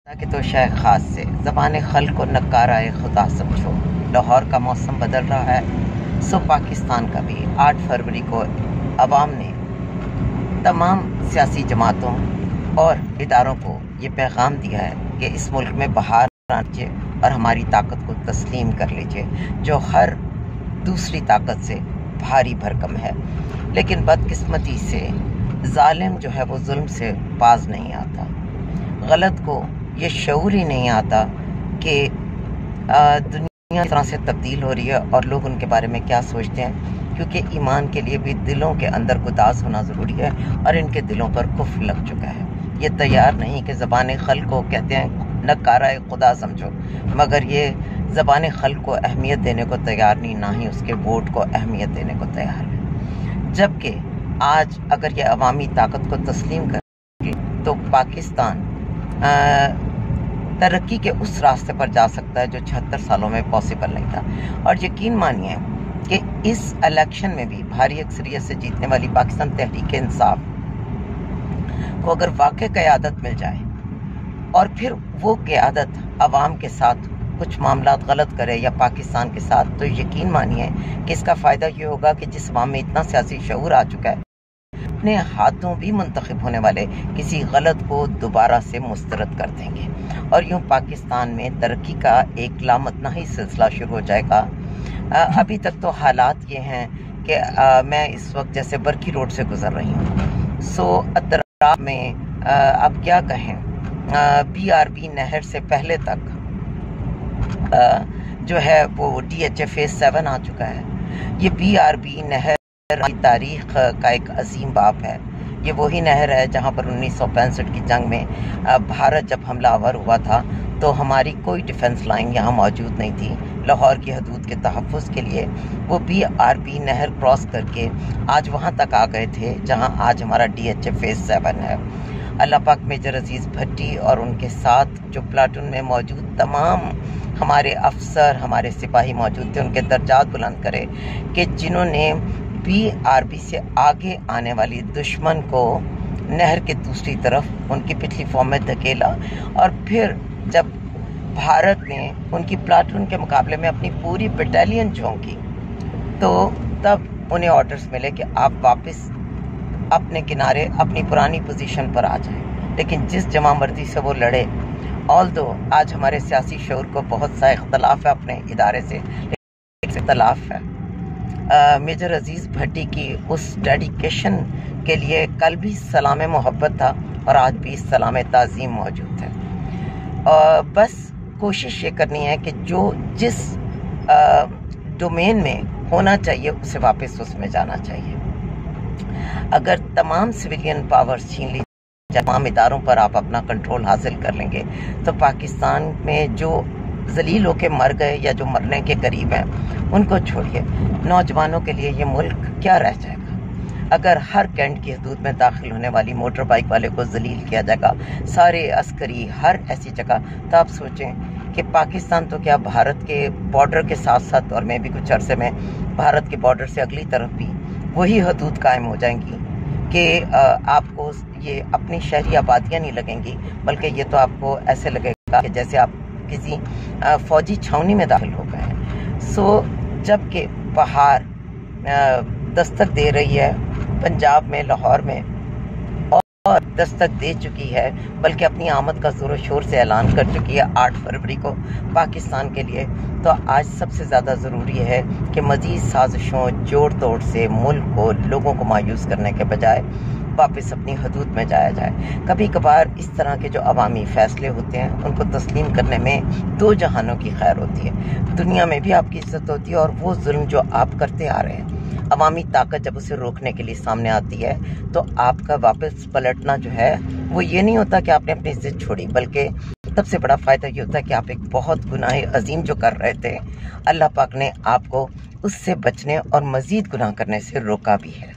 कि तो शायद ख़ास से ज़बान खल को नकाराए खुदा समझो। लाहौर का मौसम बदल रहा है, सो पाकिस्तान का भी 8 फरवरी को अवाम ने तमाम सियासी जमातों और इदारों को ये पैगाम दिया है कि इस मुल्क में बहार आनिए और हमारी ताकत को तस्लीम कर लीजिए, जो हर दूसरी ताकत से भारी भरकम है। लेकिन बदकिस्मती से जालिम जो है वो जुल्म से बाज नहीं आता, गलत को ये शऊर ही नहीं आता कि दुनिया इस तरह से तब्दील हो रही है और लोग उनके बारे में क्या सोचते हैं, क्योंकि ईमान के लिए भी दिलों के अंदर गुदास होना ज़रूरी है और इनके दिलों पर कुफ्र लग चुका है। ये तैयार नहीं कि ज़बान खल को कहते हैं नकारा खुदा समझो, मगर ये ज़बान खल को अहमियत देने को तैयार नहीं, ना ही उसके वोट को अहमियत देने को तैयार है। जबकि आज अगर ये अवामी ताकत को तस्लीम कर तो पाकिस्तान तरक्की के उस रास्ते पर जा सकता है जो 76 सालों में पॉसिबल नहीं था। और यकीन मानिए कि इस इलेक्शन में भी भारी अक्सरियत से जीतने वाली पाकिस्तान तहरीक इंसाफ को अगर वाकई क़यादत मिल जाए और फिर वो क़यादत अवाम के साथ कुछ मामला गलत करे या पाकिस्तान के साथ, तो यकीन मानिए कि इसका फ़ायदा ये होगा कि जिस अवाम में इतना सियासी शऊर आ चुका है, अपने हाथों भी मुंतखब होने वाले किसी गलत को दोबारा से मुस्तरद कर देंगे और यूँ पाकिस्तान में तरक्की का एक लामतनाही सिलसिला शुरू हो जाएगा। अभी तक तो हालात ये हैं कि मैं इस वक्त जैसे बरकी रोड से गुजर रही हूँ, सो अतराफ में अब क्या कहें, BRB नहर से पहले तक जो है वो DHA फेज़ 7 आ चुका है। ये BRB नहर तारीख का एक अजीम बाप है। ये वही नहर है जहाँ पर 1965 की जंग में भारत जब हमलावर हुआ था तो हमारी कोई डिफेंस लाइन यहाँ मौजूद नहीं थी। लाहौर की हदूद के तहफ़्फ़ुज़ के लिए वो BRB नहर क्रॉस करके आज वहाँ तक आ गए थे जहाँ आज हमारा DHA फेज़ 7 है। अल्लाह पाक मेजर अजीज़ भट्टी और उनके साथ जो प्लाटून में मौजूद तमाम हमारे अफसर, हमारे सिपाही मौजूद थे, उनके दर्जात बुलंद करे कि जिन्होंने BRB से आगे आने वाली दुश्मन को नहर के दूसरी तरफ उनकी पिछली फॉर्म में धकेला और फिर जब भारत ने उनकी प्लाटून के मुकाबले में अपनी पूरी बटालियन झोंकी तो तब उन्हें ऑर्डर्स मिले कि आप वापस अपने किनारे अपनी पुरानी पोजीशन पर आ जाएं। लेकिन जिस जमामर्दी से वो लड़े, ऑल्दो आज हमारे सियासी शऊर को बहुत सा इख्तलाफ है अपने इदारे से, इख्तलाफ है मेजर अजीज़ भट्टी की उस डेडिकेशन के लिए कल भी सलाम मोहब्बत था और आज भी सलाम ताज़ीम मौजूद है। बस कोशिश ये करनी है कि जो जिस डोमेन में होना चाहिए उसे वापस उसमें जाना चाहिए। अगर तमाम सिविलियन पावर्स छीन ली, तमाम इदारों पर आप अपना कंट्रोल हासिल कर लेंगे तो पाकिस्तान में जो जलील होके मर गए या जो मरने के करीब हैं उनको छोड़िए, नौजवानों के लिए ये मुल्क क्या रह जाएगा। अगर हर कैंट की हदूद में दाखिल होने वाली मोटर बाइक वाले को जलील किया जाएगा, सारे अस्करी हर ऐसी जगह, तो आप सोचें कि पाकिस्तान तो क्या भारत के बॉर्डर के साथ साथ और मैं भी कुछ अरसे में भारत के बॉर्डर से अगली तरफ भी वही हदूद कायम हो जाएंगी कि आपको ये अपनी शहरी आबादियाँ नहीं लगेंगी, बल्कि ये तो आपको ऐसे लगेगा कि जैसे आप किसी फौजी छावनी में दाखिल हो गए हैं। सो जबकि बहार दस्तक दे रही है पंजाब में, लाहौर में और दस्तक दे चुकी है, बल्कि अपनी आमद का ज़ोर शोर से ऐलान कर चुकी है 8 फरवरी को पाकिस्तान के लिए, तो आज सबसे ज़्यादा ज़रूरी है कि मज़ीद साजिशों जोड़ तोड़ से मुल्क को, लोगों को मायूस करने के बजाय वापस अपनी हदूद में जाया जाए। कभी कभार इस तरह के जो अवामी फ़ैसले होते हैं उनको तस्लीम करने में दो जहानों की खैर होती है, दुनिया में भी आपकी इज्जत होती है और वो जुल्म जो आप करते आ रहे हैं, अवामी ताकत जब उसे रोकने के लिए सामने आती है तो आपका वापस पलटना जो है वो ये नहीं होता कि आपने अपनी इज्जत छोड़ी, बल्कि सबसे बड़ा फ़ायदा ये होता है कि आप एक बहुत गुनाह अजीम जो कर रहे थे, अल्लाह पाक ने आपको उससे बचने और मज़ीद गुनाह करने से रोका भी है।